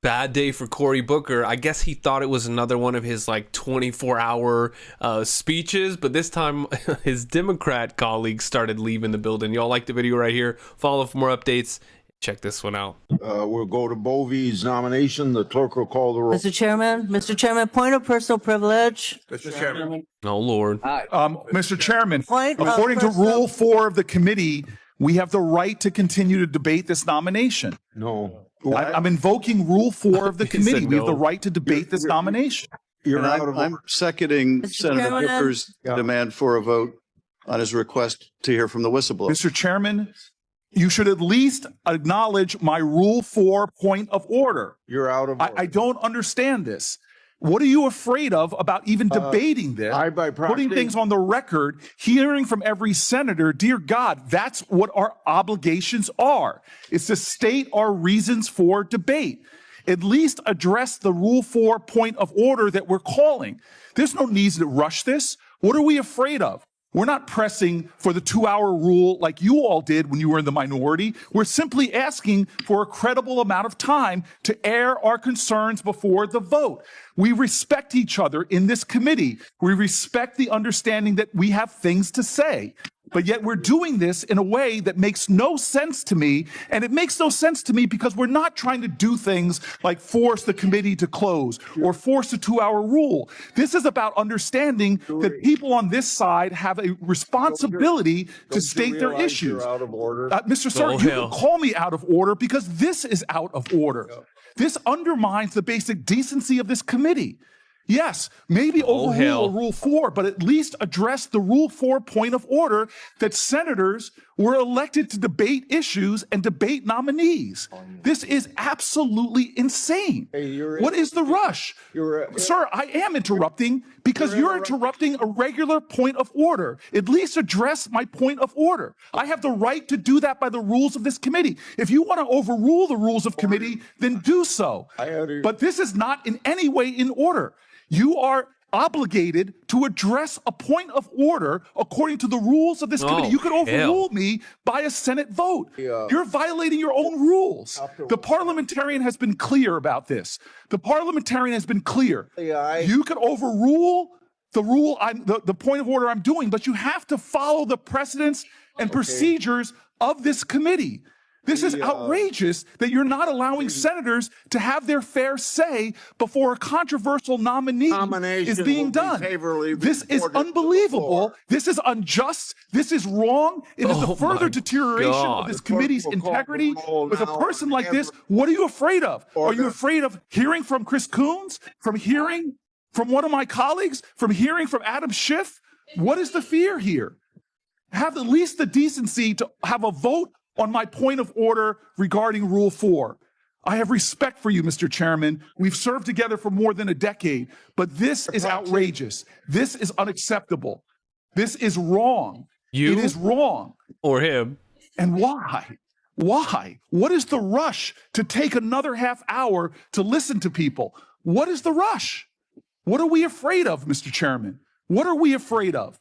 Bad day for Cory Booker. I guess he thought it was another one of his like 24-hour speeches, but this time his Democrat colleagues started leaving the building. Y'all like the video right here? Follow for more updates. Check this one out. We'll go to Bove's nomination. The clerk will call the roll. Mr. Chairman, point of personal privilege. Mr. Chairman. Oh, Lord. Mr. Chairman, Point of according to personal- Rule 4 of the committee, we have the right to continue to debate this nomination. No. I'm invoking Rule 4 of the He said committee. We have no. the right to debate this nomination. You're And out of I'm order. seconding Mr. Senator Chairman? Booker's demand for a vote on his request to hear from the whistleblower. Mr. Chairman, you should at least acknowledge my Rule 4 point of order. You're out of order. I don't understand this. What are you afraid of about even debating this? I, by proxy- Putting things on the record, hearing from every senator, dear God, that's what our obligations are. It's to state our reasons for debate. At least address the Rule 4 point of order that we're calling. There's no need to rush this. What are we afraid of? We're not pressing for the 2-hour rule like you all did when you were in the minority. We're simply asking for a credible amount of time to air our concerns before the vote. We respect each other in this committee. We respect the understanding that we have things to say. But yet we're doing this in a way that makes no sense to me. And it makes no sense to me because we're not trying to do things like force the committee to close or force a 2-hour rule. This is about understanding that people on this side have a responsibility to state their realize issues. you're out of order? Mr. Sir, Oh, you hell. can call me out of order because this is out of order. This undermines the basic decency of this committee. Yes, maybe Oh, overrule hell. Rule 4, but at least address the Rule 4 point of order that senators were elected to debate issues and debate nominees. This is absolutely insane. Hey, you're- What is the rush? You're- Sir, I am interrupting because you're interrupting a regular point of order. At least address my point of order. I have the right to do that by the rules of this committee. If you want to overrule the rules of committee, then do so. But this is not in any way in order. You are obligated to address a point of order according to the rules of this committee. You could overrule me by a Senate vote. You're violating your own rules. The parliamentarian has been clear about this. The parliamentarian has been clear. You could overrule the rule, the point of order I'm doing, but you have to follow the precedents and procedures of this committee. This is outrageous that you're not allowing senators to have their fair say before a controversial nominee is being done. This is unbelievable. This is unjust. This is wrong. It is a further deterioration of this committee's integrity. With a person like this, what are you afraid of? Are you afraid of hearing from Chris Coons? From hearing from one of my colleagues? From hearing from Adam Schiff? What is the fear here? Have at least the decency to have a vote on my point of order regarding Rule 4. I have respect for you, Mr. Chairman. We've served together for more than a decade, but this is outrageous. This is unacceptable. This is wrong. It is wrong. Or him. And why? Why? What is the rush to take another half hour to listen to people? What is the rush? What are we afraid of, Mr. Chairman? What are we afraid of?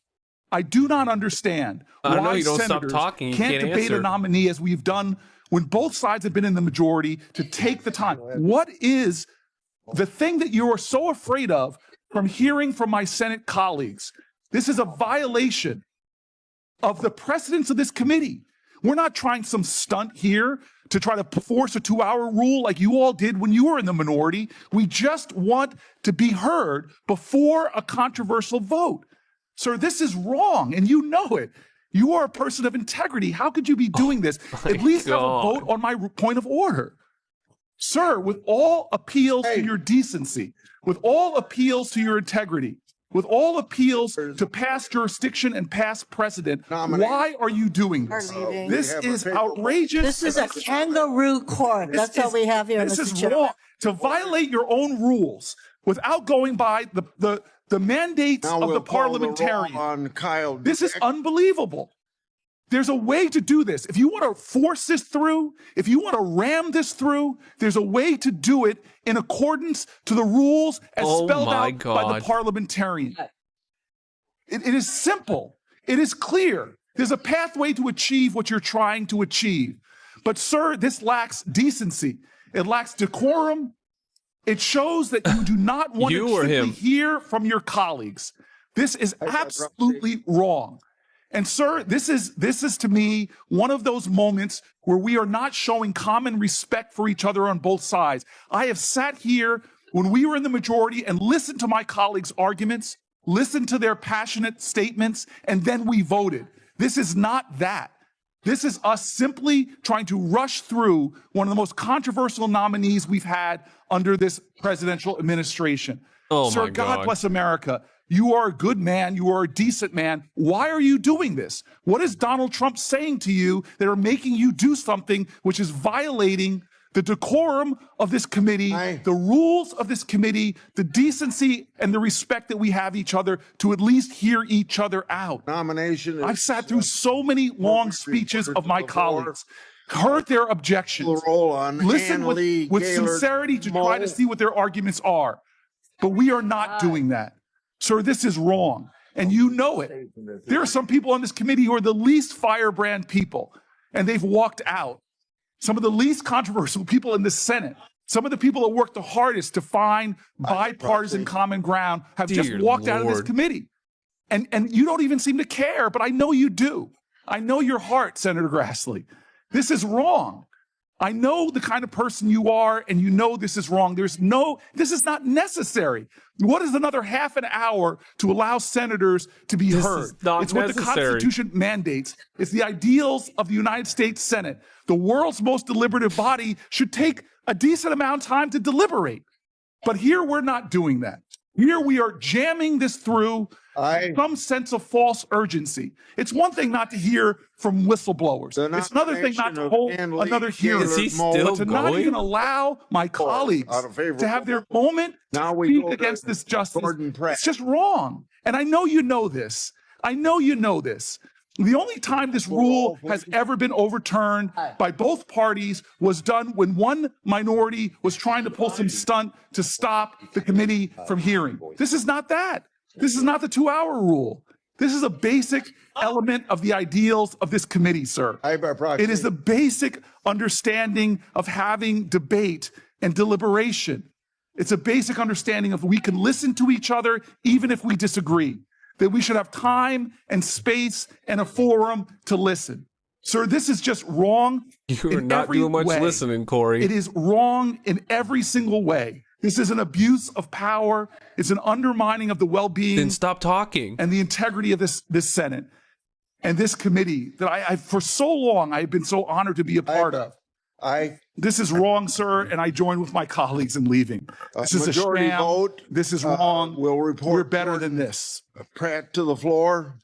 I do not understand I know why you don't stop senators talking, you can't can't debate answer. a nominee as we've done when both sides have been in the majority to take the time. What is the thing that you are so afraid of from hearing from my Senate colleagues? This is a violation of the precedents of this committee. We're not trying some stunt here to try to force a 2-hour rule like you all did when you were in the minority. We just want to be heard before a controversial vote. Sir, this is wrong, and you know it. You are a person of integrity. How could you be doing this? At least have a vote on my point of order. Sir, with all appeals to your decency, with all appeals to your integrity, with all appeals to past jurisdiction and past precedent, why are you doing this? This is outrageous. This is a kangaroo court. That's all we have here, This Mr. is Chairman. wrong. To violate your own rules without going by the mandates of the parliamentarian. This is unbelievable. There's a way to do this. If you want to force this through, if you want to ram this through, there's a way to do it in accordance to the rules as spelled out by the parliamentarian. It is simple. It is clear. There's a pathway to achieve what you're trying to achieve. But, sir, this lacks decency. It lacks decorum. It shows that you do not want You to or simply him? hear from your colleagues. This is absolutely wrong. And sir, this is to me one of those moments where we are not showing common respect for each other on both sides. I have sat here when we were in the majority and listened to my colleagues' arguments, listened to their passionate statements, and then we voted. This is not that. This is us simply trying to rush through one of the most controversial nominees we've had under this presidential administration. Oh Sir, my God God. bless America. You are a good man. You are a decent man. Why are you doing this? What is Donald Trump saying to you that are making you do something which is violating the decorum of this committee, the rules of this committee, the decency and the respect that we have each other to at least hear each other out? Nomination. I've sat through so many long speeches of my colleagues, heard their objections, listened with sincerity to try to see what their arguments are. But we are not doing that. Sir, this is wrong. And you know it. There are some people on this committee who are the least firebrand people, and they've walked out. Some of the least controversial people in the Senate, some of the people that work the hardest to find bipartisan common ground have just walked out of this committee. And you don't even seem to care, but I know you do. I know your heart, Senator Grassley. This is wrong. I know the kind of person you are, and you know this is wrong. This is not necessary. What is another half an hour to allow senators to be heard? It's what the Constitution mandates. It's the ideals of the United States Senate. The world's most deliberative body should take a decent amount of time to deliberate. But here we're not doing that. Here we are jamming this through some sense of false urgency. It's one thing not to hear from whistleblowers. It's another thing not to hold another hearing. Is he still but to not even allow my colleagues to have their moment to speak against this justice. It's just wrong. And I know you know this. I know you know this. The only time this rule has ever been overturned by both parties was done when one minority was trying to pull some stunt to stop the committee from hearing. This is not that. This is not the 2-hour rule. This is a basic element of the ideals of this committee, sir. It is the basic understanding of having debate and deliberation. It's a basic understanding of we can listen to each other even if we disagree, that we should have time and space and a forum to listen. Sir, this is just wrong. You're not doing much listening, Cory. It is wrong in every single way. This is an abuse of power. It's an undermining of the well-being. Then stop talking. And the integrity of this Senate and this committee that I for so long I've been so honored to be a part of. This is wrong, sir, and I join with my colleagues in leaving. This is a sham. This is wrong. We'll report. We're better than this. Pratt to the floor.